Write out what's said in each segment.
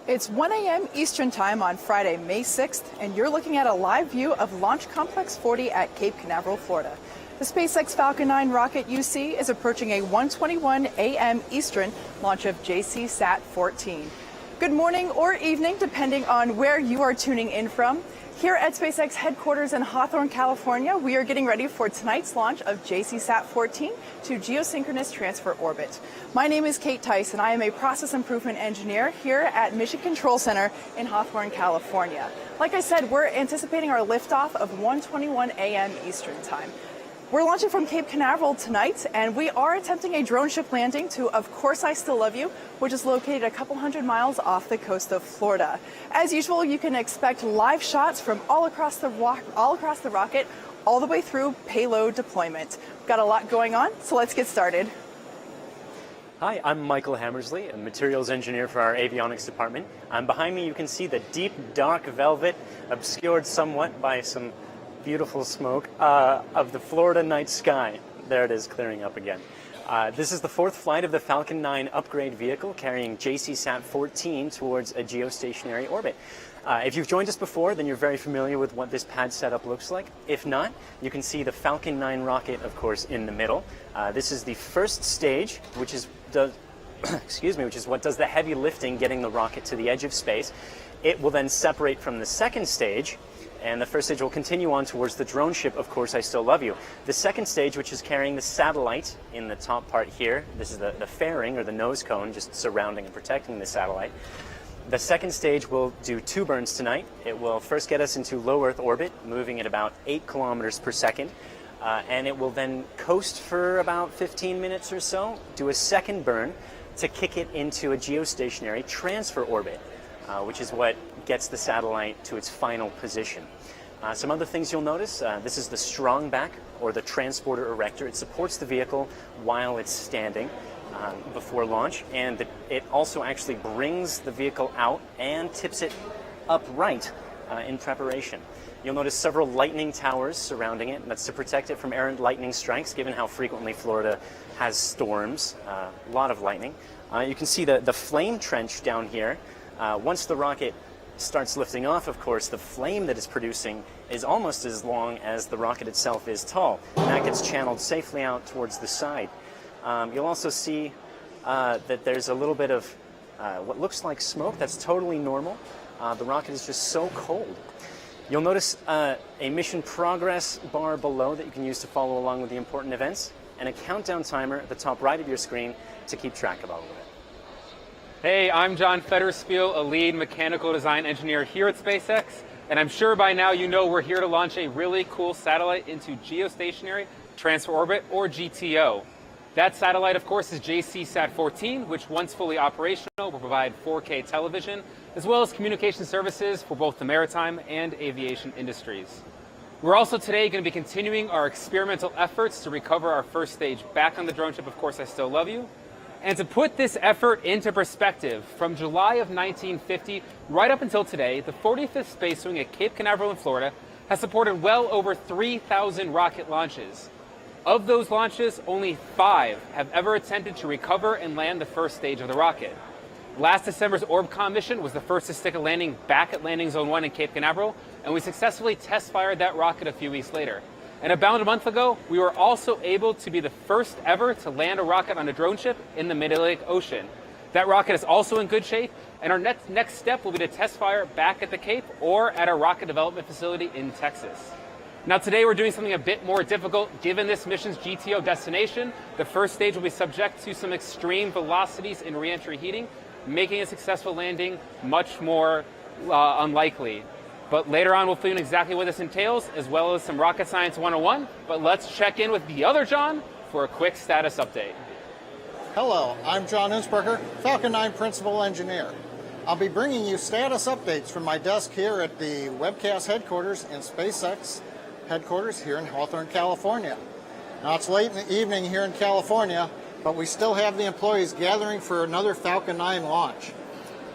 It's 1 a.m. Eastern Time on Friday, May 6th, and you're looking at a live view of Launch Complex 40 at Cape Canaveral, Florida. The SpaceX Falcon 9 rocket you see is approaching a 1:21 a.m. Eastern launch of JCSAT 14. Good morning or evening, depending on where you are tuning in from. Here at SpaceX headquarters in Hawthorne, California, we are getting ready for tonight's launch of JCSAT 14 to geosynchronous transfer orbit. My name is Kate Tice, and I am a process improvement engineer here at Mission Control Center in Hawthorne, California. Like I said, we're anticipating our liftoff of 1:21 a.m. Eastern Time. We're launching from Cape Canaveral tonight, and we are attempting a drone ship landing to Of Course I Still Love You, which is located a couple hundred miles off the coast of Florida. As usual, you can expect live shots from all across the rocket, all the way through payload deployment. We've got a lot going on, so let's get started. Hi, I'm Michael Hammersley, a materials engineer for our avionics department. Behind me you can see the deep, dark velvet, obscured somewhat by some beautiful smoke of the Florida night sky. There it is, clearing up again. This is the fourth flight of the Falcon 9 upgrade vehicle carrying JCSAT 14 towards a geostationary orbit. If you've joined us before, then you're very familiar with what this pad setup looks like. If not, you can see the Falcon 9 rocket, of course, in the middle. This is the first stage, which is what does the heavy lifting, getting the rocket to the edge of space. It will then separate from the second stage, and the first stage will continue on towards the drone ship, Of Course I Still Love You. The second stage, which is carrying the satellite in the top part here, this is the fairing, or the nose cone, just surrounding and protecting the satellite. The second stage will do 2 burns tonight. It will first get us into low Earth orbit, moving at about 8 kilometers per second, and it will then coast for about 15 minutes or so, do a second burn to kick it into a geostationary transfer orbit, which is what gets the satellite to its final position. Some other things you'll notice, this is the strong back, or the transporter erector. It supports the vehicle while it's standing before launch, and it also actually brings the vehicle out and tips it upright in preparation. You'll notice several lightning towers surrounding it, and that's to protect it from errant lightning strikes, given how frequently Florida has storms, a lot of lightning. You can see the flame trench down here. Once the rocket starts lifting off, of course, the flame that it's producing is almost as long as the rocket itself is tall, and that gets channeled safely out towards the side. You'll also see that there's a little bit of what looks like smoke. That's totally normal. The rocket is just so cold. You'll notice a mission progress bar below that you can use to follow along with the important events, and a countdown timer at the top right of your screen to keep track of all of it. Hey, I'm John Federspiel, a lead mechanical design engineer here at SpaceX, and I'm sure by now you know we're here to launch a really cool satellite into geostationary transfer orbit, or GTO. That satellite, of course, is JCSAT 14, which once fully operational will provide 4K television, as well as communication services for both the maritime and aviation industries. We're also today going to be continuing our experimental efforts to recover our first stage back on the drone ship, Of Course I Still Love You. And to put this effort into perspective, from July of 1950 right up until today, the 45th Space Wing at Cape Canaveral in Florida has supported well over 3,000 rocket launches. Of those launches, only 5 have ever attempted to recover and land the first stage of the rocket. Last December's Orbcom mission was the first to stick a landing back at Landing Zone 1 in Cape Canaveral, and we successfully test-fired that rocket a few weeks later. And about a month ago, we were also able to be the first ever to land a rocket on a drone ship in the Mid-Atlantic Ocean. That rocket is also in good shape, and our next step will be to test fire back at the Cape or at our rocket development facility in Texas. Now today we're doing something a bit more difficult. Given this mission's GTO destination, the first stage will be subject to some extreme velocities in re-entry heating, making a successful landing much more unlikely. But later on, we'll fill in exactly what this entails, as well as some Rocket Science 101. But let's check in with the other John for a quick status update. Hello, I'm John Innsbrucker, Falcon 9 Principal Engineer. I'll be bringing you status updates from my desk here at the Webcast headquarters and SpaceX headquarters here in Hawthorne, California. Now, it's late in the evening here in California, but we still have the employees gathering for another Falcon 9 launch.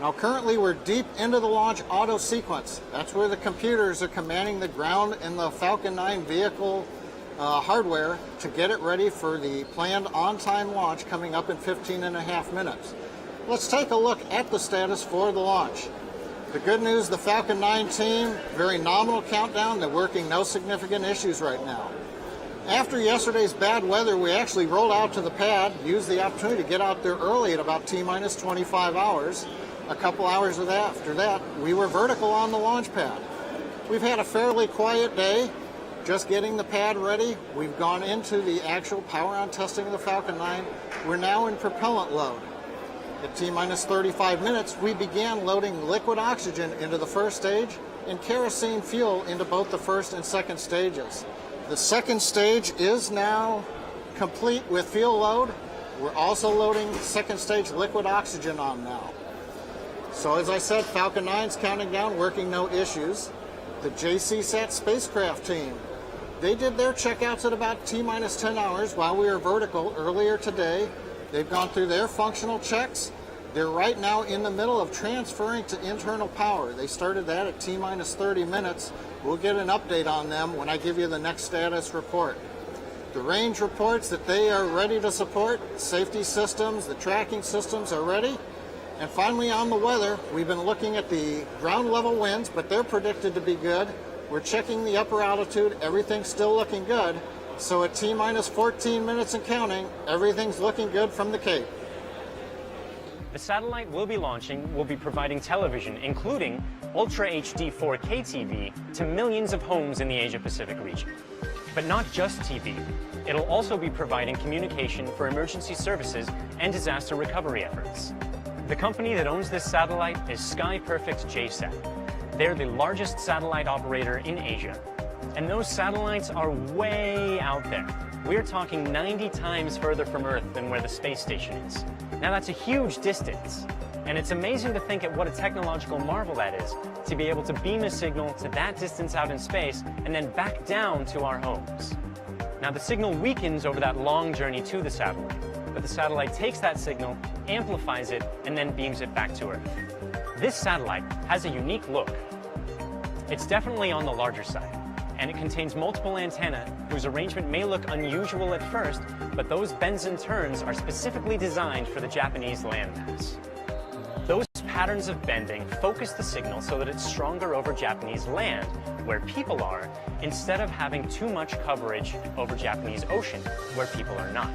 Now currently we're deep into the launch auto sequence. That's where the computers are commanding the ground and the Falcon 9 vehicle hardware to get it ready for the planned on-time launch coming up in 15.5 minutes. Let's take a look at the status for the launch. The good news, the Falcon 9 team, very nominal countdown. They're working no significant issues right now. After yesterday's bad weather, we actually rolled out to the pad, used the opportunity to get out there early at about T-minus 25 hours. A couple hours after that, we were vertical on the launch pad. We've had a fairly quiet day, just getting the pad ready. We've gone into the actual power-on testing of the Falcon 9. We're now in propellant load. At T-minus 35 minutes, we began loading liquid oxygen into the first stage and kerosene fuel into both the first and second stages. The second stage is now complete with fuel load. We're also loading second stage liquid oxygen on now. So as I said, Falcon 9's counting down, working no issues. The JCSAT spacecraft team, they did their checkouts at about T-minus 10 hours while we were vertical earlier today. They've gone through their functional checks. They're right now in the middle of transferring to internal power. They started that at T-minus 30 minutes. We'll get an update on them when I give you the next status report. The range reports that they are ready to support. Safety systems, the tracking systems are ready. And finally on the weather, we've been looking at the ground level winds, but they're predicted to be good. We're checking the upper altitude, everything's still looking good. So at T-minus 14 minutes and counting, everything's looking good from the Cape. The satellite we'll be launching will be providing television, including Ultra HD 4K TV, to millions of homes in the Asia-Pacific region. But not just TV. It'll also be providing communication for emergency services and disaster recovery efforts. The company that owns this satellite is SkyPerfect JCSAT. They're the largest satellite operator in Asia. And those satellites are way out there. We're talking 90 times further from Earth than where the space station is. Now that's a huge distance. And it's amazing to think at what a technological marvel that is, to be able to beam a signal to that distance out in space and then back down to our homes. Now the signal weakens over that long journey to the satellite, but the satellite takes that signal, amplifies it, and then beams it back to Earth. This satellite has a unique look. It's definitely on the larger side, and it contains multiple antennae whose arrangement may look unusual at first, but those bends and turns are specifically designed for the Japanese landmass. Those patterns of bending focus the signal so that it's stronger over Japanese land, where people are, instead of having too much coverage over Japanese ocean, where people are not.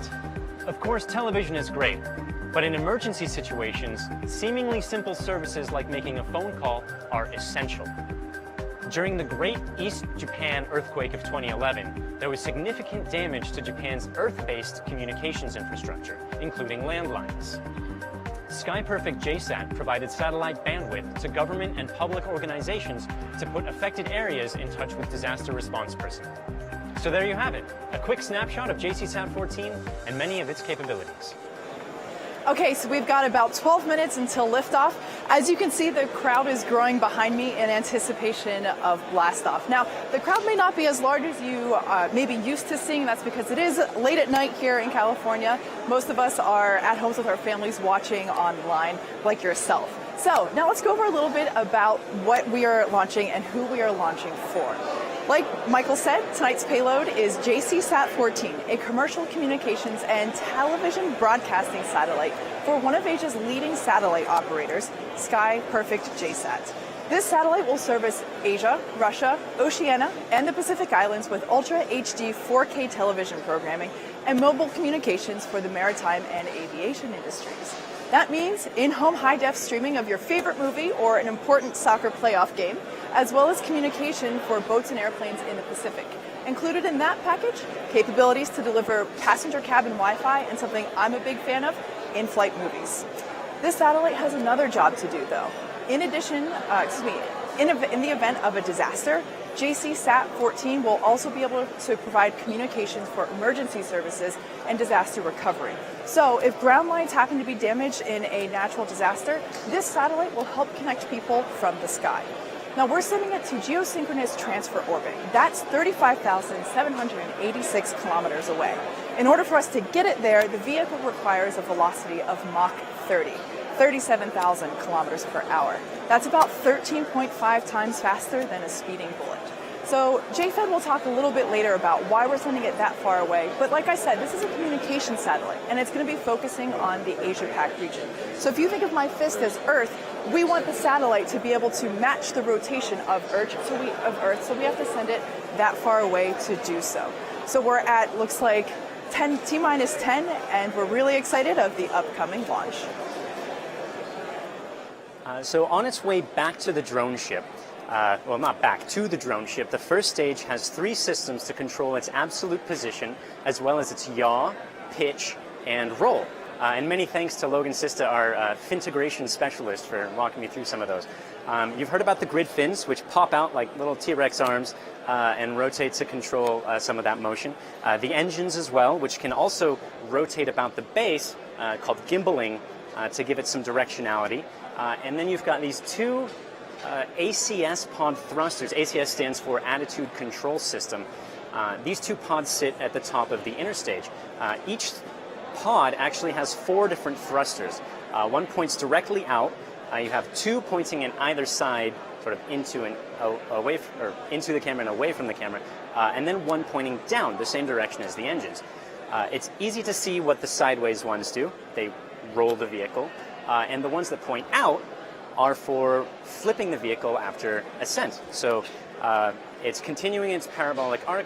Of course, television is great, but in emergency situations, seemingly simple services like making a phone call are essential. During the Great East Japan earthquake of 2011, there was significant damage to Japan's Earth-based communications infrastructure, including landlines. SkyPerfect JCSAT provided satellite bandwidth to government and public organizations to put affected areas in touch with disaster response personnel. So there you have it, a quick snapshot of JCSAT 14 and many of its capabilities. Okay, so we've got about 12 minutes until liftoff. As you can see, the crowd is growing behind me in anticipation of blastoff. Now, the crowd may not be as large as you may be used to seeing. That's because it is late at night here in California. Most of us are at homes with our families watching online, like yourself. So now let's go over a little bit about what we are launching and who we are launching for. Like Michael said, tonight's payload is JCSAT 14, a commercial communications and television broadcasting satellite for one of Asia's leading satellite operators, SkyPerfect JCSAT. This satellite will service Asia, Russia, Oceania, and the Pacific Islands with Ultra HD 4K television programming and mobile communications for the maritime and aviation industries. That means in-home high-def streaming of your favorite movie or an important soccer playoff game, as well as communication for boats and airplanes in the Pacific. Included in that package, capabilities to deliver passenger cabin Wi-Fi and something I'm a big fan of, in-flight movies. This satellite has another job to do, though. In addition, in the event of a disaster, JCSAT 14 will also be able to provide communications for emergency services and disaster recovery. So if ground lines happen to be damaged in a natural disaster, this satellite will help connect people from the sky. Now we're sending it to geosynchronous transfer orbit. That's 35,786 kilometers away. In order for us to get it there, the vehicle requires a velocity of Mach 30. 37,000 kilometers per hour. That's about 13.5 times faster than a speeding bullet. So JFED will talk a little bit later about why we're sending it that far away. But like I said, this is a communication satellite, and it's going to be focusing on the Asia-Pac region. So if you think of my fist as Earth, we want the satellite to be able to match the rotation of Earth, so we have to send it that far away to do so. So we're at, looks like, T-minus 10, and we're really excited of the upcoming launch. So on its way back to the drone ship, well, not back to the drone ship, the first stage has 3 systems to control its absolute position, as well as its yaw, pitch, and roll. And many thanks to Logan Sista, our fintegration specialist, for walking me through some of those. You've heard about the grid fins, which pop out like little T-Rex arms and rotate to control some of that motion. The engines as well, which can also rotate about the base, called gimbaling, to give it some directionality. And then you've got these 2 ACS pod thrusters. ACS stands for Attitude Control System. These 2 pods sit at the top of the inner stage. Each pod actually has 4 different thrusters. One points directly out. You have 2 pointing in either side, sort of into and away, or into the camera and away from the camera, and then 1 pointing down, the same direction as the engines. It's easy to see what the sideways ones do. They roll the vehicle, and the ones that point out are for flipping the vehicle after ascent. So it's continuing its parabolic arc.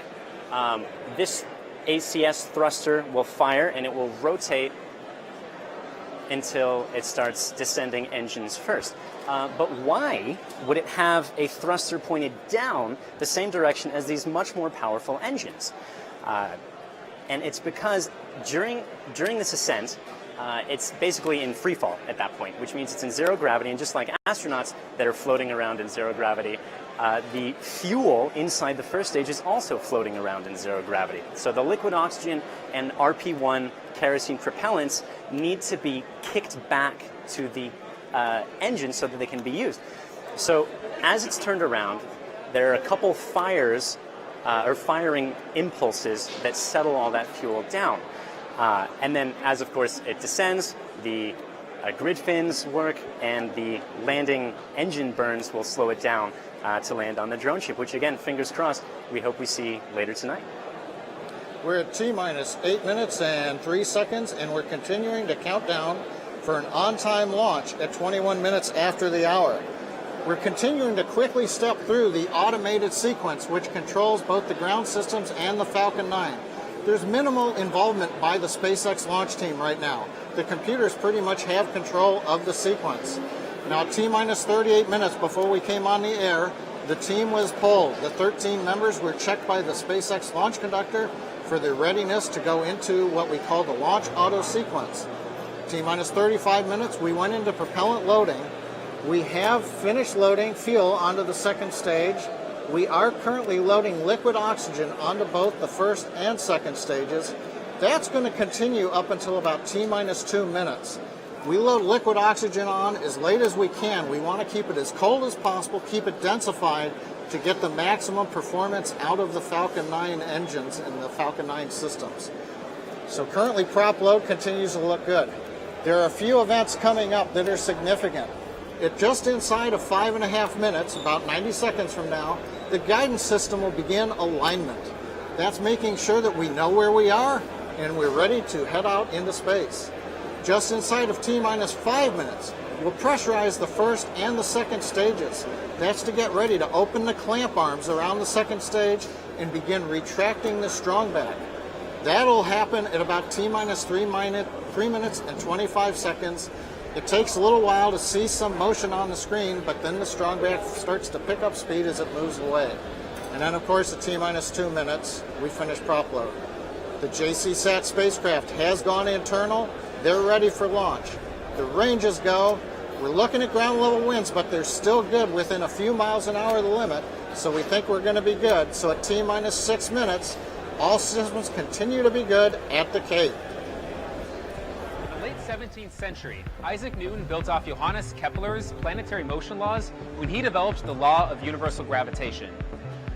This ACS thruster will fire and it will rotate until it starts descending engines first. But why would it have a thruster pointed down the same direction as these much more powerful engines? And it's because during this ascent, it's basically in free fall at that point, which means it's in zero gravity, and just like astronauts that are floating around in zero gravity, the fuel inside the first stage is also floating around in zero gravity. So the liquid oxygen and RP1 kerosene propellants need to be kicked back to the engine so that they can be used. So as it's turned around, there are a couple fires or firing impulses that settle all that fuel down. And then as, of course, it descends, the grid fins work, and the landing engine burns will slow it down to land on the drone ship, which, again, fingers crossed, we hope we see later tonight. We're at T-minus 8 minutes and 3 seconds, and we're continuing to count down for an on-time launch at 21 minutes after the hour. We're continuing to quickly step through the automated sequence, which controls both the ground systems and the Falcon 9. There's minimal involvement by the SpaceX launch team right now. The computers pretty much have control of the sequence. Now, T-minus 38 minutes before we came on the air, the team was polled. The 13 members were checked by the SpaceX launch conductor for their readiness to go into what we call the launch auto sequence. T-minus 35 minutes, we went into propellant loading. We have finished loading fuel onto the second stage. We are currently loading liquid oxygen onto both the first and second stages. That's going to continue up until about T-minus 2 minutes. We load liquid oxygen on as late as we can. We want to keep it as cold as possible, keep it densified to get the maximum performance out of the Falcon 9 engines and the Falcon 9 systems. So currently prop load continues to look good. There are a few events coming up that are significant. Just inside of 5.5 minutes, about 90 seconds from now, the guidance system will begin alignment. That's making sure that we know where we are and we're ready to head out into space. Just inside of T-minus 5 minutes, we'll pressurize the first and the second stages. That's to get ready to open the clamp arms around the second stage and begin retracting the strong back. That'll happen at about T-minus 3 minutes and 25 seconds. It takes a little while to see some motion on the screen, but then the strong back starts to pick up speed as it moves away. And then, of course, at T-minus 2 minutes, we finish prop load. The JCSAT spacecraft has gone internal. They're ready for launch. The ranges go. We're looking at ground level winds, but they're still good within a few miles an hour of the limit, so we think we're going to be good. So at T-minus 6 minutes, all systems continue to be good at the Cape. 17th century, Isaac Newton built off Johannes Kepler's planetary motion laws when he developed the law of universal gravitation.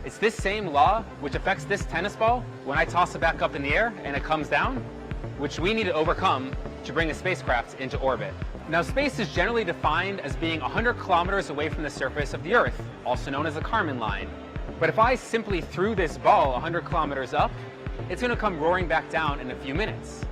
It's this same law which affects this tennis ball when I toss it back up in the air and it comes down, which we need to overcome to bring a spacecraft into orbit. Now, space is generally defined as being 100 kilometers away from the surface of the Earth, also known as the Kármán line. But if I simply threw this ball 100 kilometers up, it's going to come roaring back down in a few minutes.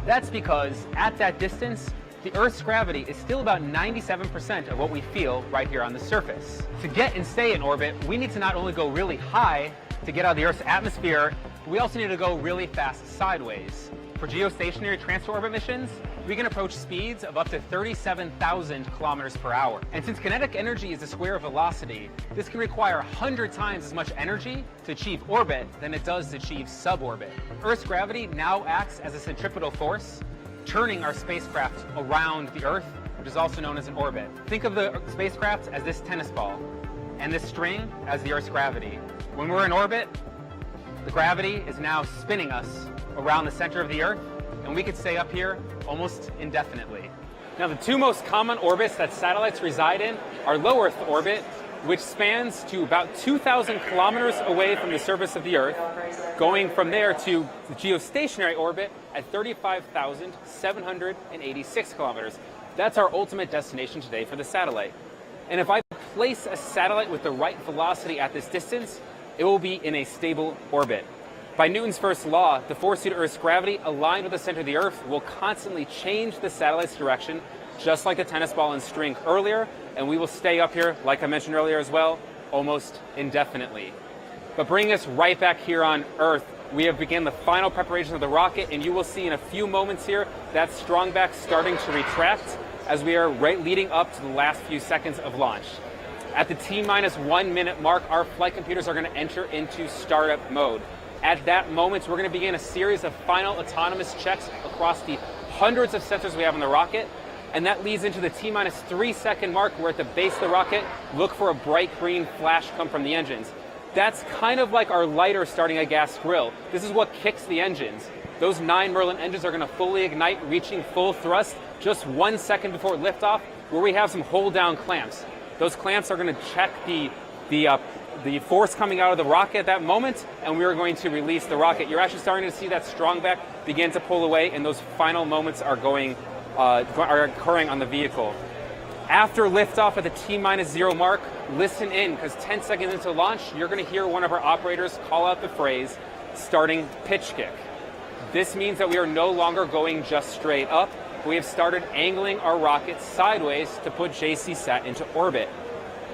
That's because at that distance, the Earth's gravity is still about 97% of what we feel right here on the surface. To get and stay in orbit, we need to not only go really high to get out of the Earth's atmosphere, but we also need to go really fast sideways. For geostationary transfer orbit missions, we can approach speeds of up to 37,000 kilometers per hour. And since kinetic energy is the square of velocity, this can require 100 times as much energy to achieve orbit than it does to achieve suborbit. Earth's gravity now acts as a centripetal force, turning our spacecraft around the Earth, which is also known as an orbit. Think of the spacecraft as this tennis ball, and this string as the Earth's gravity. When we're in orbit, the gravity is now spinning us around the center of the Earth, and we could stay up here almost indefinitely. Now, the two most common orbits that satellites reside in are low Earth orbit, which spans to about 2,000 kilometers away from the surface of the Earth, going from there to the geostationary orbit at 35,786 kilometers. That's our ultimate destination today for the satellite. And if I place a satellite with the right velocity at this distance, it will be in a stable orbit. By Newton's first law, the force due to Earth's gravity aligned with the center of the Earth will constantly change the satellite's direction, just like the tennis ball and string earlier, and we will stay up here, like I mentioned earlier as well, almost indefinitely. But bringing us right back here on Earth, we have begun the final preparation of the rocket, and you will see in a few moments here that strong back starting to retract as we are right leading up to the last few seconds of launch. At the T-minus 1 minute mark, our flight computers are going to enter into startup mode. At that moment, we're going to begin a series of final autonomous checks across the hundreds of sensors we have on the rocket, and that leads into the T-minus 3 second mark, where at the base of the rocket, look for a bright green flash come from the engines. That's kind of like our lighter starting a gas grill. This is what kicks the engines. Those 9 Merlin engines are going to fully ignite, reaching full thrust just 1 second before liftoff, where we have some hold down clamps. Those clamps are going to check the force coming out of the rocket at that moment, and we are going to release the rocket. You're actually starting to see that strong back begin to pull away, and those final moments are occurring on the vehicle. After liftoff at the T-minus 0 mark, listen in, because 10 seconds into launch, you're going to hear one of our operators call out the phrase, starting pitch kick. This means that we are no longer going just straight up. We have started angling our rocket sideways to put JCSAT into orbit.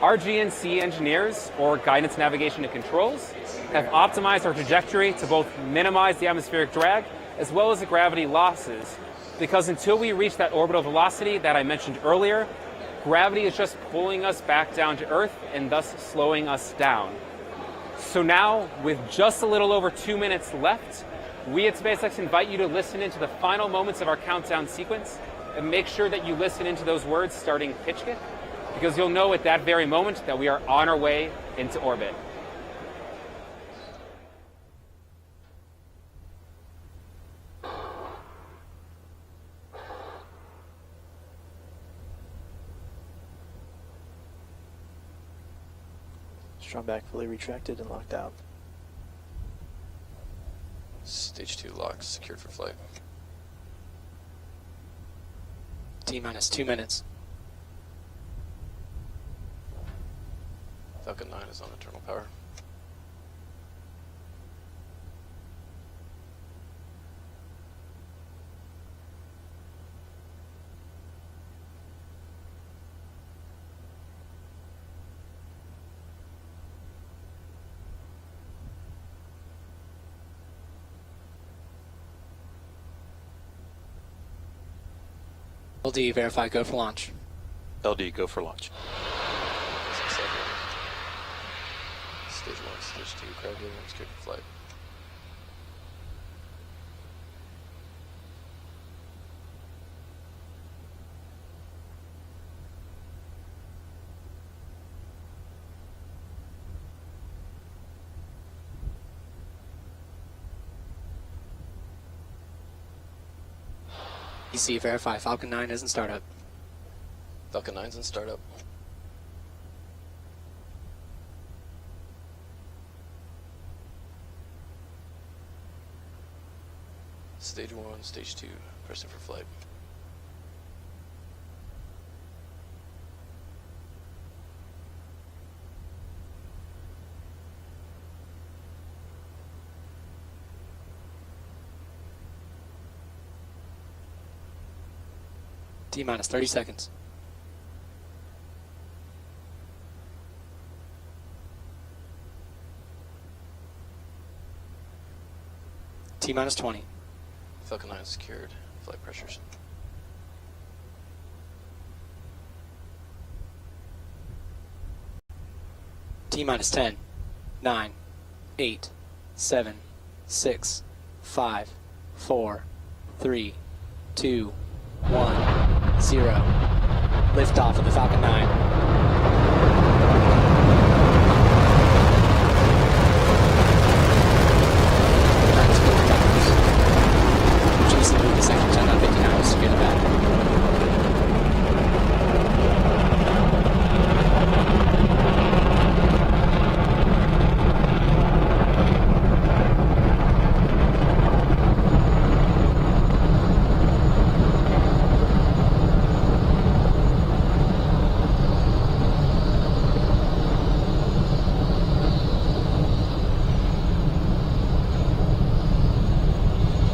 Our GNC engineers, or Guidance, Navigation, and Controls, have optimized our trajectory to both minimize the atmospheric drag as well as the gravity losses, because until we reach that orbital velocity that I mentioned earlier, gravity is just pulling us back down to Earth and thus slowing us down. So now, with just a little over 2 minutes left, we at SpaceX invite you to listen into the final moments of our countdown sequence and make sure that you listen into those words starting pitch kick, because you'll know at that very moment that we are on our way into orbit. Strong back fully retracted and locked out. Stage 2 locked, secured for flight. T-minus 2 minutes. Falcon 9 is on internal power. LD, verify, go for launch. LD, go for launch. Stage 1, stage 2, gravity and secured for flight. EC, verify, Falcon 9 is in startup. Falcon 9's in startup. Stage 1, stage 2, pressing for flight. T minus 30 seconds. T minus 20. Falcon 9 secured. Flight pressures. T minus 10, 9, 8, 7, 6, 5, 4, 3, 2, 1, 0. Liftoff of the Falcon 9. JCSAT the second 10.59 was secured back.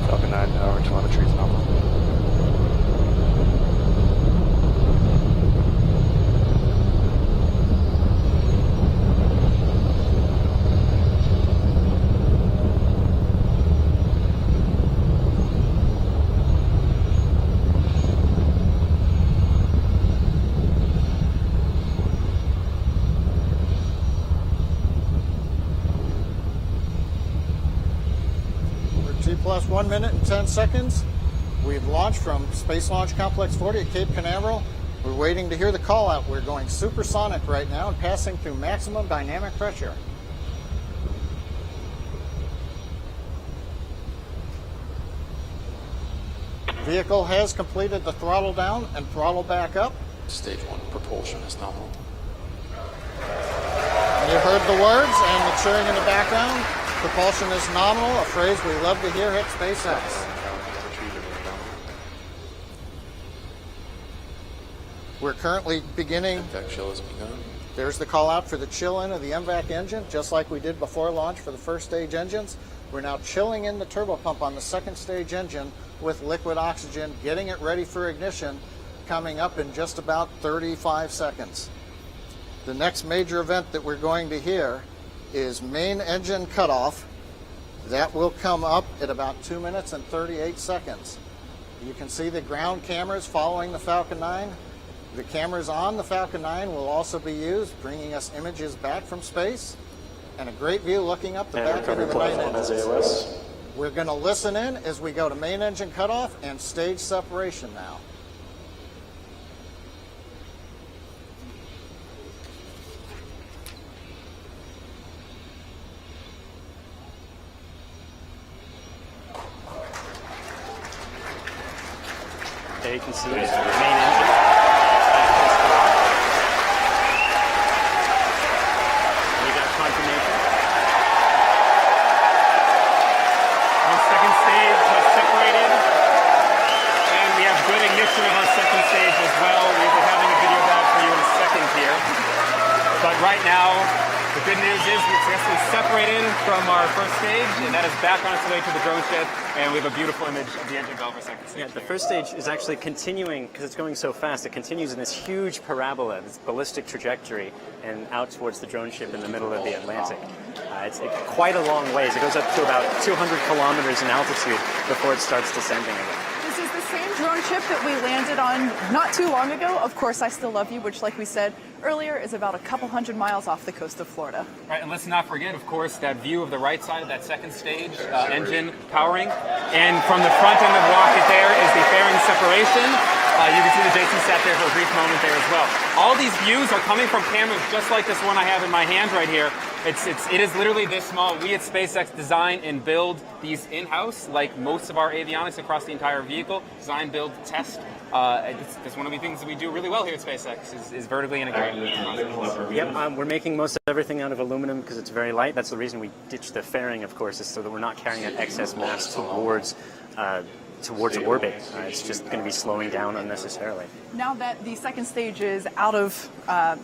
Falcon 9, our telemetry is nominal. T plus 1 minute and 10 seconds. We've launched from Space Launch Complex 40 at Cape Canaveral. We're waiting to hear the call out. We're going supersonic right now and passing through maximum dynamic pressure. Vehicle has completed the throttle down and throttle back up. Stage 1 propulsion is nominal. And you heard the words and the cheering in the background. Propulsion is nominal, a phrase we love to hear at SpaceX. We're currently beginning. MVAC chill has begun. There's the call out for the chill in of the MVAC engine, just like we did before launch for the first stage engines. We're now chilling in the turbo pump on the second stage engine with liquid oxygen, getting it ready for ignition, coming up in just about 35 seconds. The next major event that we're going to hear is main engine cutoff. That will come up at about 2 minutes and 38 seconds. You can see the ground cameras following the Falcon 9. The cameras on the Falcon 9 will also be used, bringing us images back from space, and a great view looking up the back end of the main engine. We're going to listen in as we go to main engine cutoff and stage separation now. There you can see the main engine. We got confirmation. Our second stage has separated, and we have good ignition of our second stage as well. We'll be having a video of that for you in a second here. But right now, the good news is we've successfully separated from our first stage, and that is back on its way to the drone ship, and we have a beautiful image of the engine bell for second stage. Yeah, the first stage is actually continuing, because it's going so fast, it continues in this huge parabola, this ballistic trajectory, and out towards the drone ship in the middle of the Atlantic. It's quite a long ways. It goes up to about 200 kilometers in altitude before it starts descending again. This is the same drone ship that we landed on not too long ago. Of course, I Still Love You, which, like we said earlier, is about a couple hundred miles off the coast of Florida. Right, and let's not forget, of course, that view of the right side of that second stage, engine powering. And from the front end of the rocket there is the fairing separation. You can see the JCSAT there for a brief moment there as well. All these views are coming from cameras just like this one I have in my hand right here. It is literally this small. We at SpaceX design and build these in-house, like most of our avionics across the entire vehicle. Design, build, test. It's one of the things that we do really well here at SpaceX is vertically integrated. Yep, we're making most of everything out of aluminum because it's very light. That's the reason we ditched the fairing, of course, is so that we're not carrying that excess mass towards orbit. It's just going to be slowing down unnecessarily. Now that the second stage is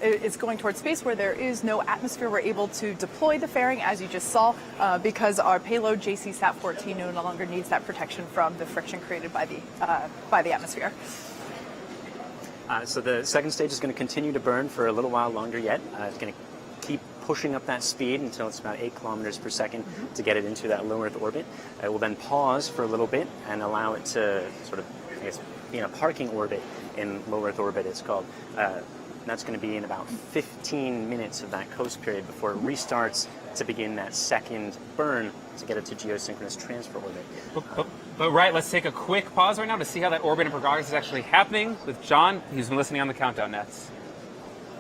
is going towards space where there is no atmosphere, we're able to deploy the fairing, as you just saw, because our payload JCSAT 14 no longer needs that protection from the friction created by the atmosphere. So the second stage is going to continue to burn for a little while longer yet. It's going to keep pushing up that speed until it's about 8 kilometers per second to get it into that low Earth orbit. It will then pause for a little bit and allow it to sort of, I guess, be in a parking orbit in low Earth orbit, it's called. That's going to be in about 15 minutes of that coast period before it restarts to begin that second burn to get it to geosynchronous transfer orbit. But right, let's take a quick pause right now to see how that orbit and progress is actually happening with John. He's been listening on the countdown nets.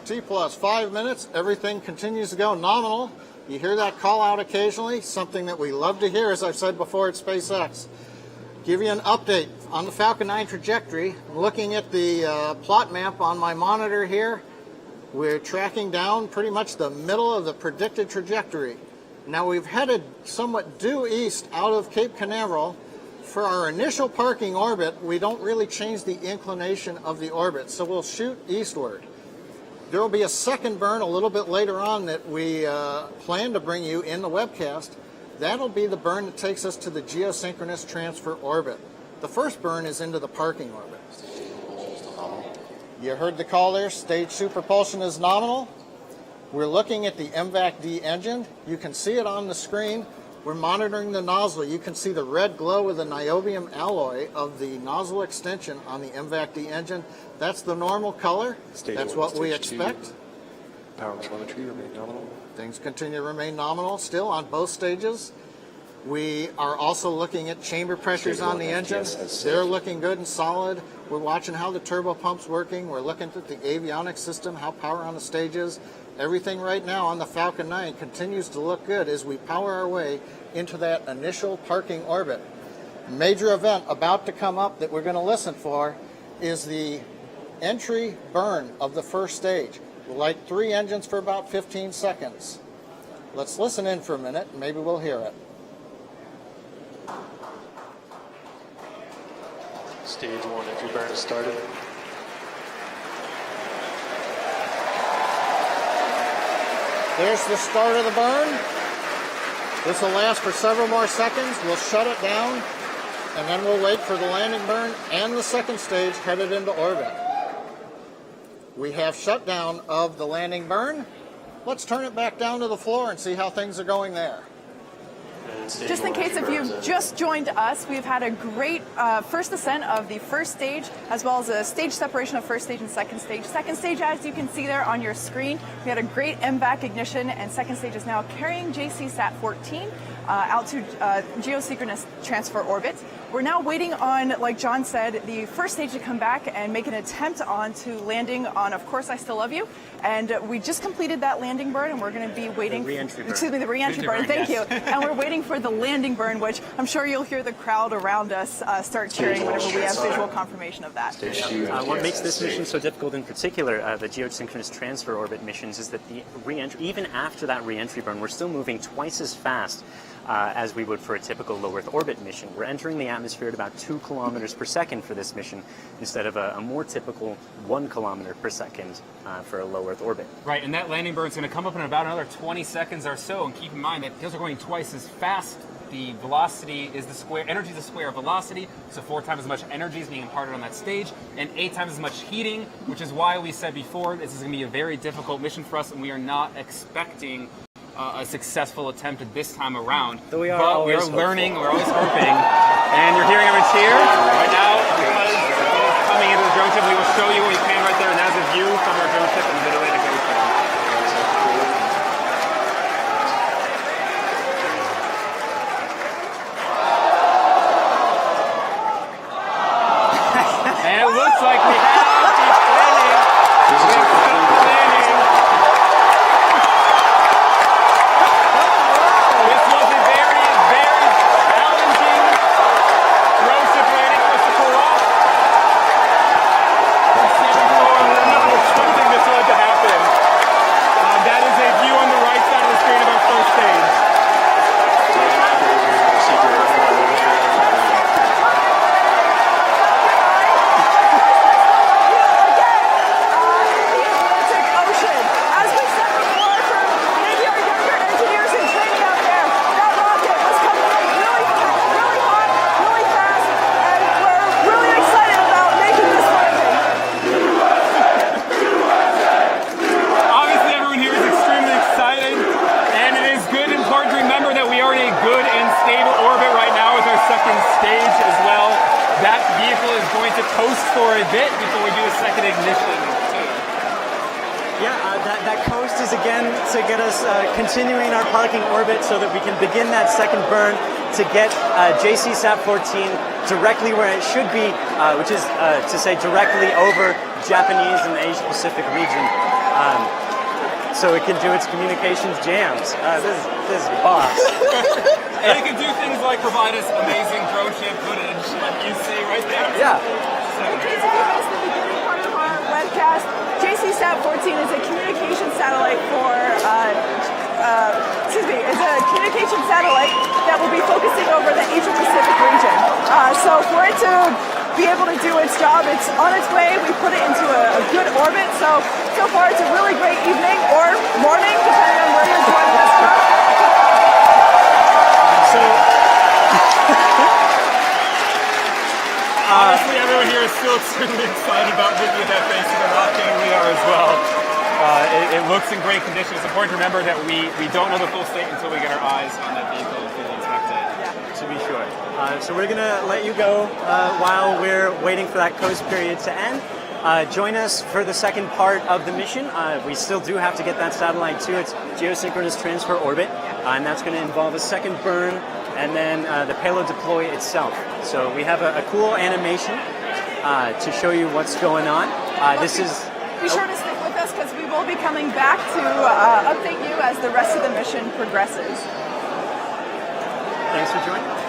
T plus 5 minutes, everything continues to go nominal. You hear that call out occasionally, something that we love to hear, as I've said before at SpaceX. Give you an update on the Falcon 9 trajectory. Looking at the plot map on my monitor here, we're tracking down pretty much the middle of the predicted trajectory. Now we've headed somewhat due east out of Cape Canaveral. For our initial parking orbit, we don't really change the inclination of the orbit, so we'll shoot eastward. There will be a second burn a little bit later on that we plan to bring you in the webcast. That'll be the burn that takes us to the geosynchronous transfer orbit. The first burn is into the parking orbit. You heard the call there, stage 2 propulsion is nominal. We're looking at the MVAC-D engine. You can see it on the screen. We're monitoring the nozzle. You can see the red glow with the niobium alloy of the nozzle extension on the MVAC-D engine. That's the normal color. That's what we expect. Power telemetry remain nominal. Things continue to remain nominal still on both stages. We are also looking at chamber pressures on the engine. They're looking good and solid. We're watching how the turbo pump's working. We're looking at the avionics system, how power on the stage is. Everything right now on the Falcon 9 continues to look good as we power our way into that initial parking orbit. Major event about to come up that we're going to listen for is the entry burn of the first stage. We'll light 3 engines for about 15 seconds. Let's listen in for a minute and maybe we'll hear it. Stage 1 entry burn has started. There's the start of the burn. This will last for several more seconds. We'll shut it down, and then we'll wait for the landing burn and the second stage headed into orbit. We have shutdown of the landing burn. Let's turn it back down to the floor and see how things are going there. Just in case if you've just joined us, we've had a great first ascent of the first stage, as well as a stage separation of first stage and second stage. Second stage, as you can see there on your screen, we had a great MVAC ignition, and second stage is now carrying JCSAT 14 out to geosynchronous transfer orbit. We're now waiting on, like John said, the first stage to come back and make an attempt on to landing on Of Course I Still Love You. And we just completed that landing burn, and we're going to be waiting. The re-entry burn. Excuse me, the re-entry burn. Thank you. And we're waiting for the landing burn, which I'm sure you'll hear the crowd around us start cheering whenever we have visual confirmation of that. What makes this mission so difficult in particular, the geosynchronous transfer orbit missions, is that the re-entry, even after that re-entry burn, we're still moving twice as fast as we would for a typical low Earth orbit mission. We're entering the atmosphere at about 2 kilometers per second for this mission, instead of a more typical 1 kilometer per second for a low Earth orbit. Right, and that landing burn is going to come up in about another 20 seconds or so, and keep in mind that those are going twice as fast. The velocity is the square, energy is the square of velocity, so 4 times as much energy is being imparted on that stage, and 8 times as much heating, which is why we said before this is going to be a very difficult mission for us, and we are not expecting a successful attempt at this time around. But we are learning, we're always hoping. And you're hearing everyone cheer right now because coming into the drone ship, we will show you what we can right there, and that's a view from our drone ship in the Mid-Atlantic Ocean. And it looks like we have deep landing. We have stopped the landing. This was a very, very challenging drone ship landing for us to pull off. second ignition too. Yeah, that coast is again to get us continuing our parking orbit so that we can begin that second burn to get JCSAT 14 directly where it should be, which is to say directly over Japanese and the Asia Pacific region, so it can do its communications jams. This is boss. And it can do things like provide us amazing drone ship footage, like you see right there. Yeah. In case you missed the beginning part of our webcast, JCSAT 14 is a communication satellite is a communication satellite that will be focusing over the Asia Pacific region. So for it to be able to do its job, it's on its way. We put it into a good orbit. So far it's a really great evening or morning, depending on where you're joining us from. Honestly, everyone here is still extremely excited about looking at that face of the rocket, and we are as well. It looks in great condition. It's important to remember that we don't know the full state until we get our eyes on that vehicle and fully inspect it. Yeah, to be sure. So we're going to let you go while we're waiting for that coast period to end. Join us for the second part of the mission. We still do have to get that satellite to its geosynchronous transfer orbit, and that's going to involve a second burn and then the payload deploy itself. So we have a cool animation to show you what's going on. Be sure to stick with us because we will be coming back to update you as the rest of the mission progresses. Thanks for joining us.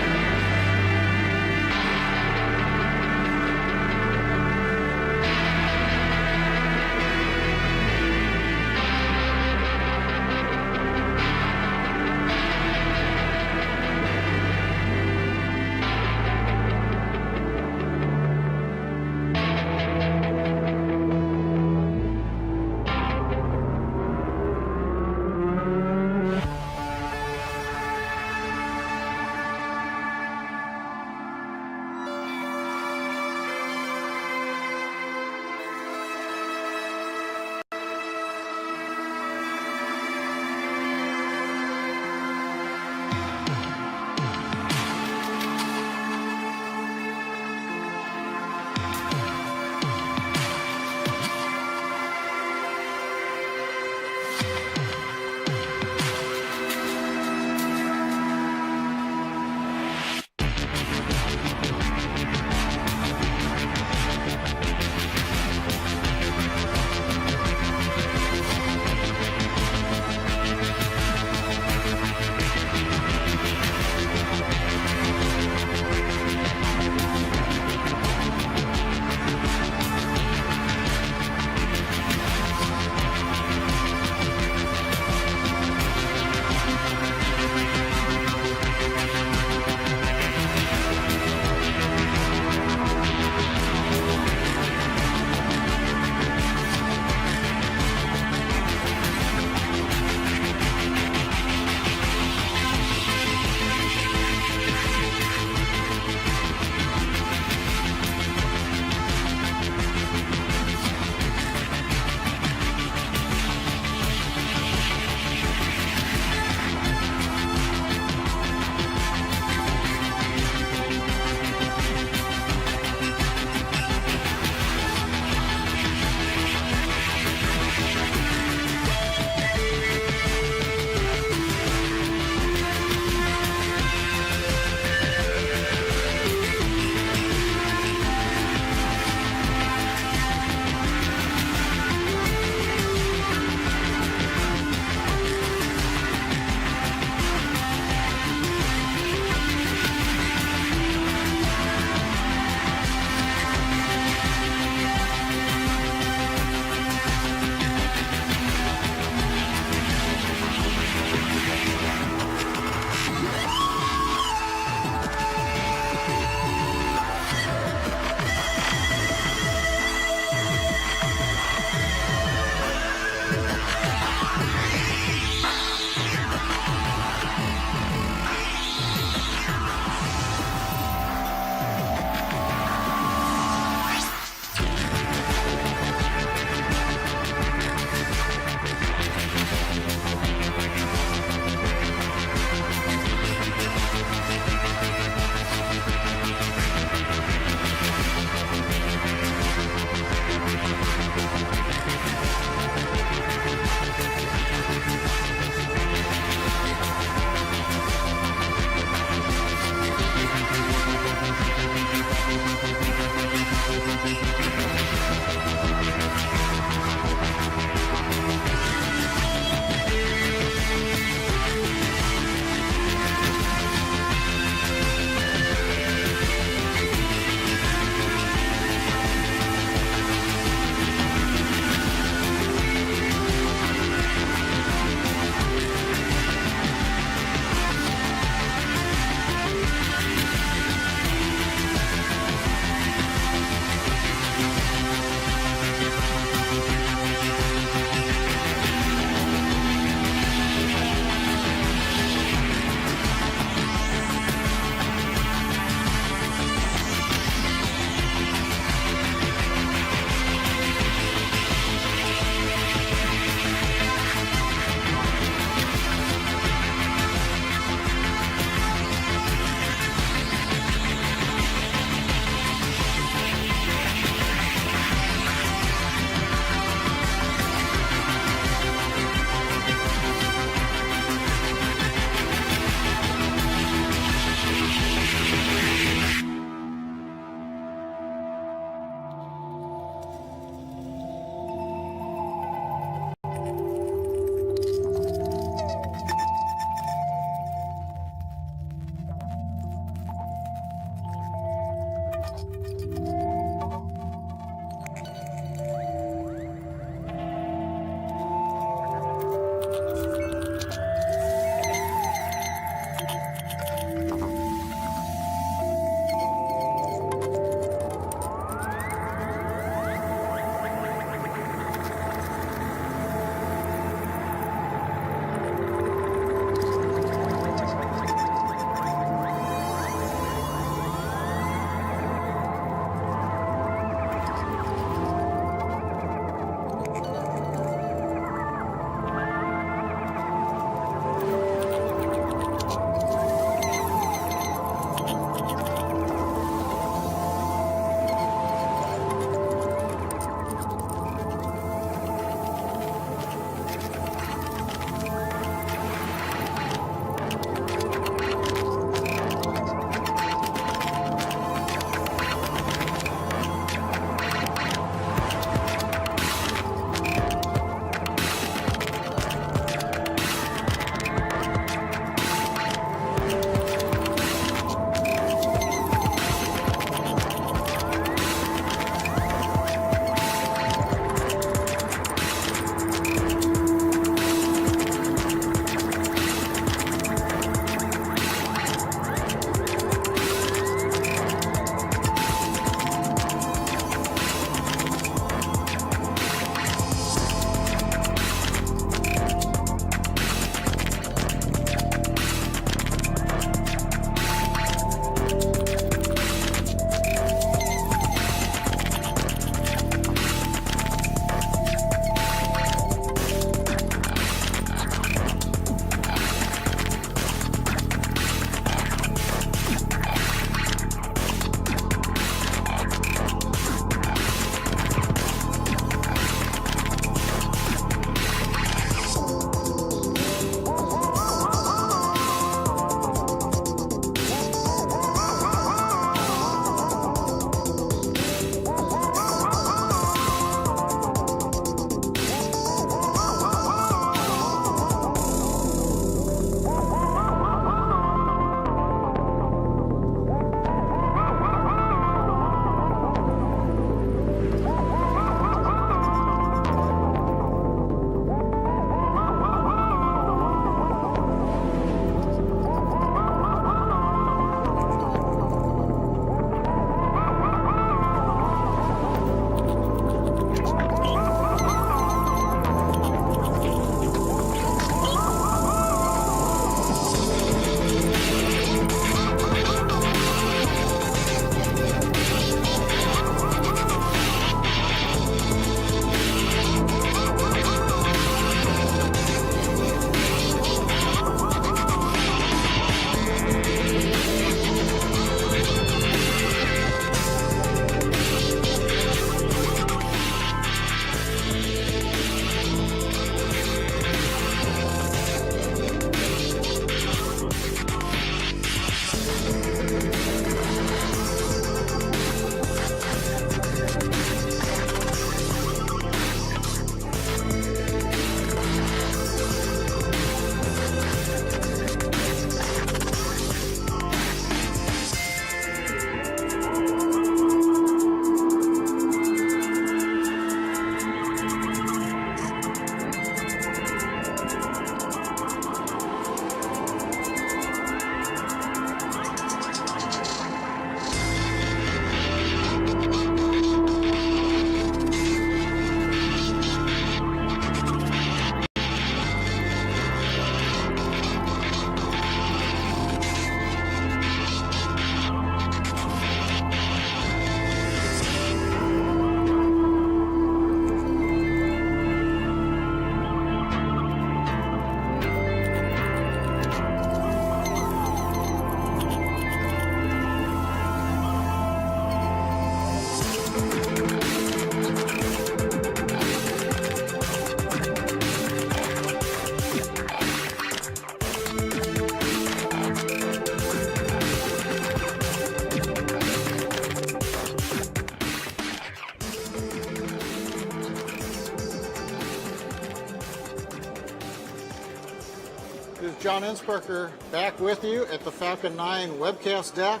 John Insperker back with you at the Falcon 9 Webcast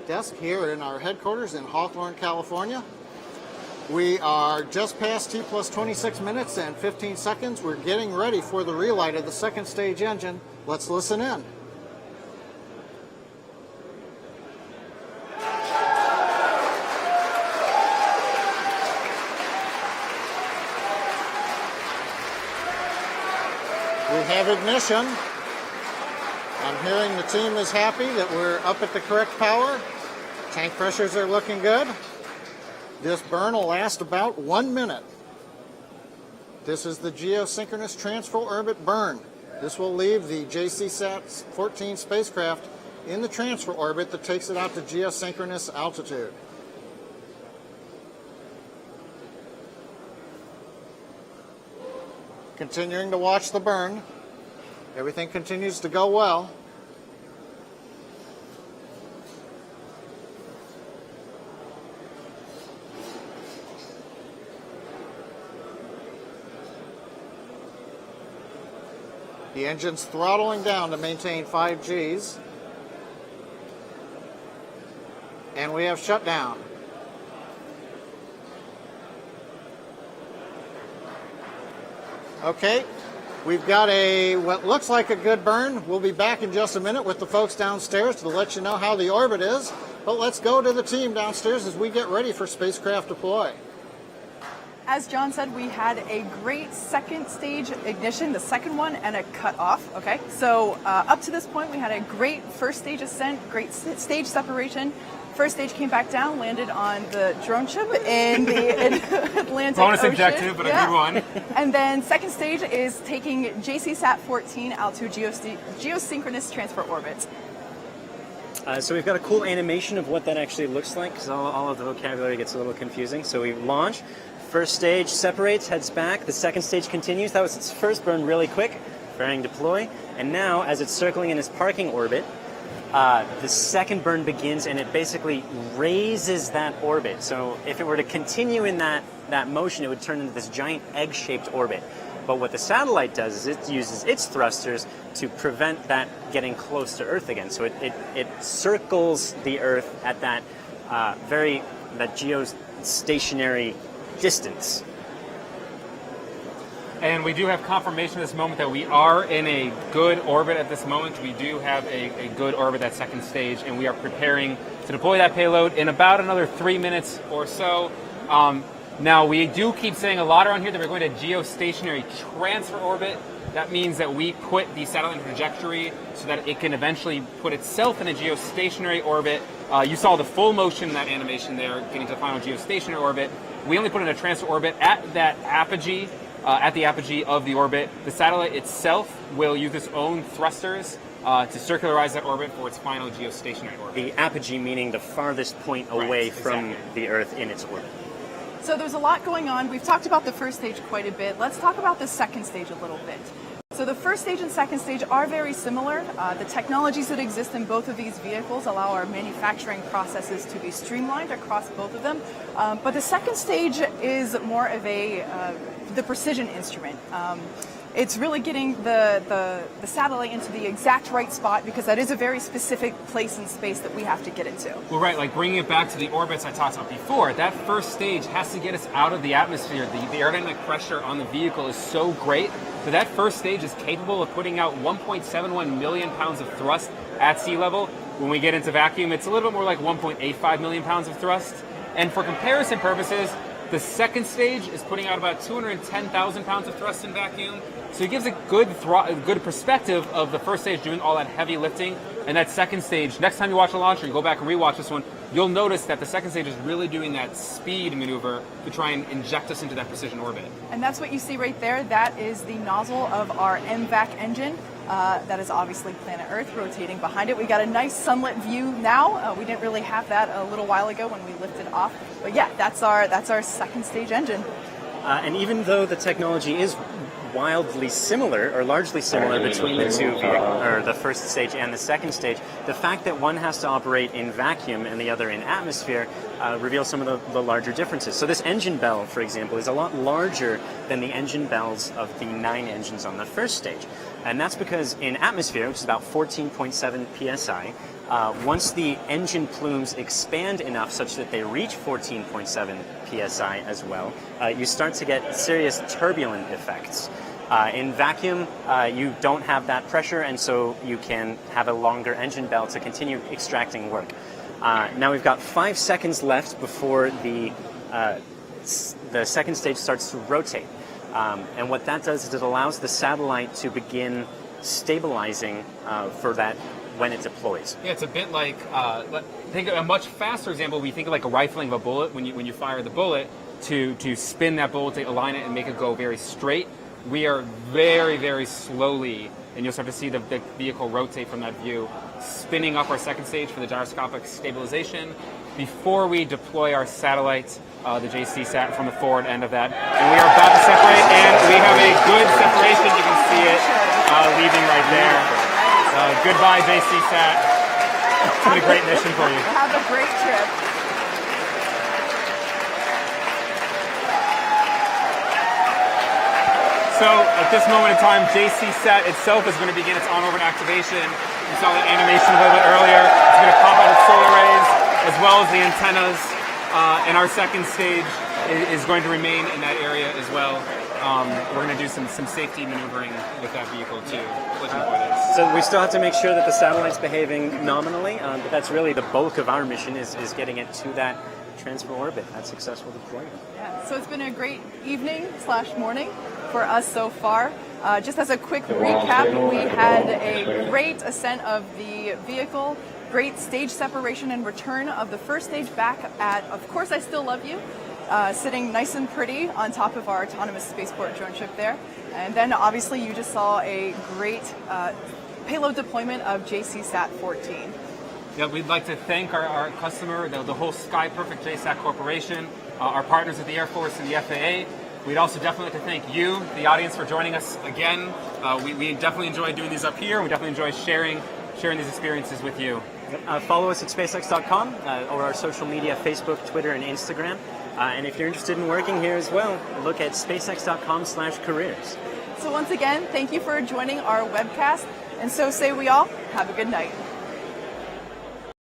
desk here in our headquarters in Hawthorne, California. We are just past T plus 26 minutes and 15 seconds. We're getting ready for the relight of the second stage engine. Let's listen in. We have ignition. I'm hearing the team is happy that we're up at the correct power. Tank pressures are looking good. This burn will last about 1 minute. This is the geosynchronous transfer orbit burn. This will leave the JCSAT 14 spacecraft in the transfer orbit that takes it out to geosynchronous altitude. Continuing to watch the burn. Everything continues to go well. The engine's throttling down to maintain 5 Gs. And we have shutdown. Okay, we've got what looks like a good burn. We'll be back in just a minute with the folks downstairs to let you know how the orbit is. But let's go to the team downstairs as we get ready for spacecraft deploy. As John said, we had a great second stage ignition, the second one, and a cutoff. Okay, so up to this point, we had a great first stage ascent, great stage separation. First stage came back down, landed on the drone ship in the Atlantic Bonus Ocean. objective, but a good one. And then second stage is taking JCSAT 14 out to geosynchronous transfer orbit. So we've got a cool animation of what that actually looks like, because all of the vocabulary gets a little confusing. So we launch. First stage separates, heads back. The second stage continues. That was its first burn really quick, fairing deploy. And now, as it's circling in its parking orbit, the second burn begins, and it basically raises that orbit. So if it were to continue in that motion, it would turn into this giant egg-shaped orbit. But what the satellite does is it uses its thrusters to prevent that getting close to Earth again. So it circles the Earth at that geostationary distance. And we do have confirmation at this moment that we are in a good orbit at this moment. We do have a good orbit at second stage, and we are preparing to deploy that payload in about another 3 minutes or so. Now, we do keep saying a lot around here that we're going to geostationary transfer orbit. That means that we put the satellite in trajectory so that it can eventually put itself in a geostationary orbit. You saw the full motion in that animation there, getting to the final geostationary orbit. We only put in a transfer orbit at that apogee, at the apogee of the orbit. The satellite itself will use its own thrusters to circularize that orbit for its final geostationary orbit. The apogee meaning the farthest point away from the Earth in its orbit. So there's a lot going on. We've talked about the first stage quite a bit. Let's talk about the second stage a little bit. So the first stage and second stage are very similar. The technologies that exist in both of these vehicles allow our manufacturing processes to be streamlined across both of them. But the second stage is more of the precision instrument. It's really getting the satellite into the exact right spot, because that is a very specific place in space that we have to get it to. Well, right, like bringing it back to the orbits I talked about before, that first stage has to get us out of the atmosphere. The aerodynamic pressure on the vehicle is so great that that first stage is capable of putting out 1.71 million pounds of thrust at sea level. When we get into vacuum, it's a little bit more like 1.85 million pounds of thrust. And for comparison purposes, the second stage is putting out about 210,000 pounds of thrust in vacuum. So it gives a good perspective of the first stage doing all that heavy lifting, and that second stage, next time you watch a launcher, you go back and rewatch this one, you'll notice that the second stage is really doing that speed maneuver to try and inject us into that precision orbit. And that's what you see right there. That is the nozzle of our MVAC engine. That is obviously planet Earth rotating behind it. We got a nice sunlit view now. We didn't really have that a little while ago when we lifted off. But yeah, that's our second stage engine. And even though the technology is wildly similar, or largely similar, between the two vehicles, or the first stage and the second stage, the fact that one has to operate in vacuum and the other in atmosphere reveals some of the larger differences. So this engine bell, for example, is a lot larger than the engine bells of the 9 engines on the first stage. And that's because in atmosphere, which is about 14.7 psi, once the engine plumes expand enough such that they reach 14.7 psi as well, you start to get serious turbulent effects. In vacuum, you don't have that pressure, and so you can have a longer engine bell to continue extracting work. Now we've got 5 seconds left before the second stage starts to rotate. And what that does is it allows the satellite to begin stabilizing for that when it deploys. Yeah, it's a bit like, think of a much faster example. We think of like a rifling of a bullet. When you fire the bullet, to spin that bullet, to align it and make it go very straight, we are very, very slowly, and you'll start to see the vehicle rotate from that view, spinning up our second stage for the gyroscopic stabilization before we deploy our satellite, the JCSAT, from the forward end of that. And we are about to separate, and we have a good separation. You can see it leaving right there. Goodbye, JCSAT. It's been a great mission for you. Have a great trip. So at this moment in time, JCSAT itself is going to begin its on-orbit activation. You saw the animation a little bit earlier. It's going to pop out its solar rays as well as the antennas. And our second stage is going to remain in that area as well. We're going to do some safety maneuvering with that vehicle too. So we still have to make sure that the satellite's behaving nominally, but that's really the bulk of our mission is getting it to that transfer orbit, that successful deployment. Yeah, so it's been a great evening/morning for us so far. Just as a quick recap, we had a great ascent of the vehicle, great stage separation and return of the first stage back at, of course, I Still Love You, sitting nice and pretty on top of our autonomous spaceport drone ship there. And then obviously you just saw a great payload deployment of JCSAT 14. Yeah, we'd like to thank our customer, the whole Sky Perfect JSAT Corporation, our partners at the Air Force and the FAA. We'd also definitely like to thank you, the audience, for joining us again. We definitely enjoy doing these up here. We definitely enjoy sharing these experiences with you. Follow us at spacex.com or our social media, Facebook, Twitter, and Instagram. And if you're interested in working here as well, look at spacex.com/careers. So once again, thank you for joining our webcast. And so say we all, have a good night.